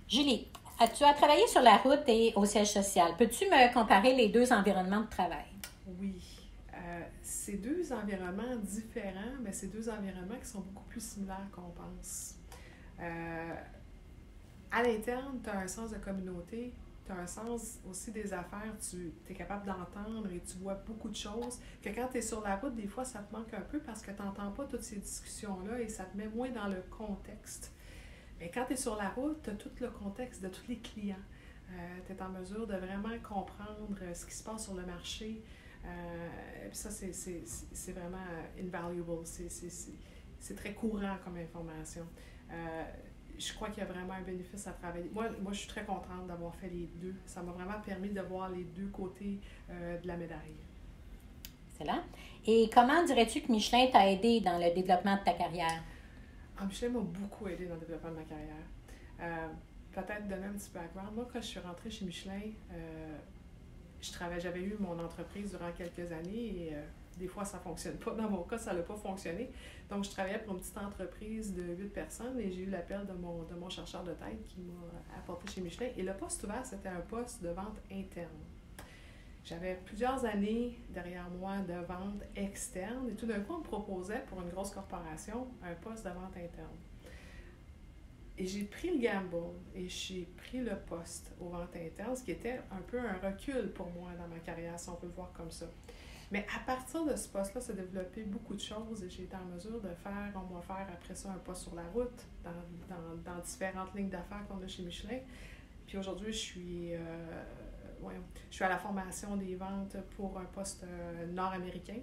Julie, tu as travaillé sur la route et au siège social. Peux-tu me comparer les deux environnements de travail? Oui. C'est deux environnements différents, mais c'est deux environnements qui sont beaucoup plus similaires qu'on pense. Euh, à l'interne, tu as un sens de communauté, tu as un sens aussi des affaires, tu es capable d'entendre et tu vois beaucoup de choses que quand tu es sur la route, des fois, ça te manque un peu parce que tu n'entends pas toutes ces discussions-là et ça te met moins dans le contexte. Mais quand tu es sur la route, tu as tout le contexte de tous les clients. Tu es en mesure de vraiment comprendre ce qui se passe sur le marché. Puis ça, c'est vraiment invaluable. C'est très courant comme information. Euh, je crois qu'il y a vraiment un bénéfice à travailler. Moi, je suis très contente d'avoir fait les deux. Ça m'a vraiment permis de voir les deux côtés de la médaille. Excellent. Et comment dirais-tu que Michelin t'a aidé dans le développement de ta carrière? Michelin m'a beaucoup aidé dans le développement de ma carrière. Euh, Peut-être donner un petit background. Moi, quand je suis rentrée chez Michelin, j'avais eu mon entreprise durant quelques années et des fois, ça ne fonctionne pas. Dans mon cas, ça n'a pas fonctionné. Donc, je travaillais pour une petite entreprise de 8 personnes et j'ai eu l'appel de mon chercheur de tête qui m'a apporté chez Michelin. Et le poste ouvert, c'était un poste de vente interne. J'avais plusieurs années derrière moi de vente externe et tout d'un coup, on me proposait pour une grosse corporation un poste de vente interne. Et j'ai pris le gamble et j'ai pris le poste aux ventes internes, ce qui était un peu un recul pour moi dans ma carrière, si on peut le voir comme ça. Mais à partir de ce poste-là, ça a développé beaucoup de choses et j'ai été en mesure de faire, on va faire après ça un poste sur la route dans différentes lignes d'affaires qu'on a chez Michelin. Puis aujourd'hui, je suis à la formation des ventes pour un poste nord-américain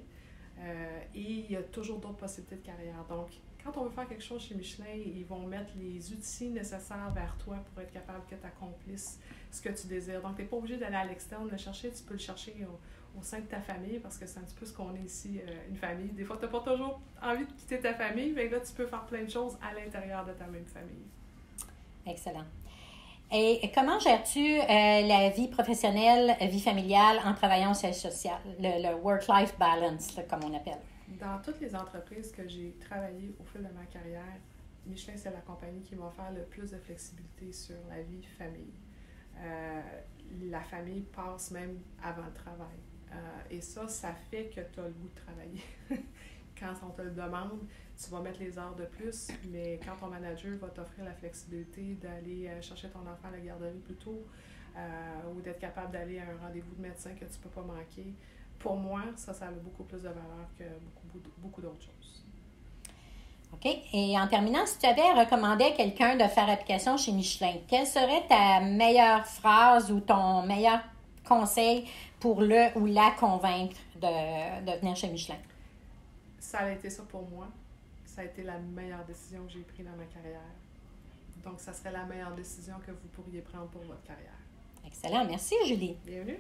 et il y a toujours d'autres possibilités de carrière. Donc, quand on veut faire quelque chose chez Michelin, ils vont mettre les outils nécessaires vers toi pour être capable que tu accomplisses ce que tu désires. Donc, tu n'es pas obligé d'aller à l'externe le chercher, tu peux le chercher au sein de ta famille parce que c'est un petit peu ce qu'on est ici, une famille. Des fois, tu n'as pas toujours envie de quitter ta famille, mais là, tu peux faire plein de choses à l'intérieur de ta même famille. Excellent. Et comment gères-tu la vie professionnelle, vie familiale en travaillant au siège social, le work-life balance, là, comme on appelle? Dans toutes les entreprises que j'ai travaillées au fil de ma carrière, Michelin, c'est la compagnie qui m'a offert le plus de flexibilité sur la vie famille. Euh, la famille passe même avant le travail. Et ça fait que tu as le goût de travailler. Quand on te le demande, tu vas mettre les heures de plus, mais quand ton manager va t'offrir la flexibilité d'aller chercher ton enfant à la garderie plus tôt ou d'être capable d'aller à un rendez-vous de médecin que tu ne peux pas manquer, pour moi, ça a beaucoup plus de valeur que beaucoup d'autres choses. OK. Et en terminant, si tu avais recommandé à quelqu'un de faire application chez Michelin, quelle serait ta meilleure phrase ou ton meilleur conseil pour le ou la convaincre de venir chez Michelin? Ça a été ça pour moi. Ça a été la meilleure décision que j'ai prise dans ma carrière. Donc, ça serait la meilleure décision que vous pourriez prendre pour votre carrière. Excellent. Merci, Julie. Bienvenue.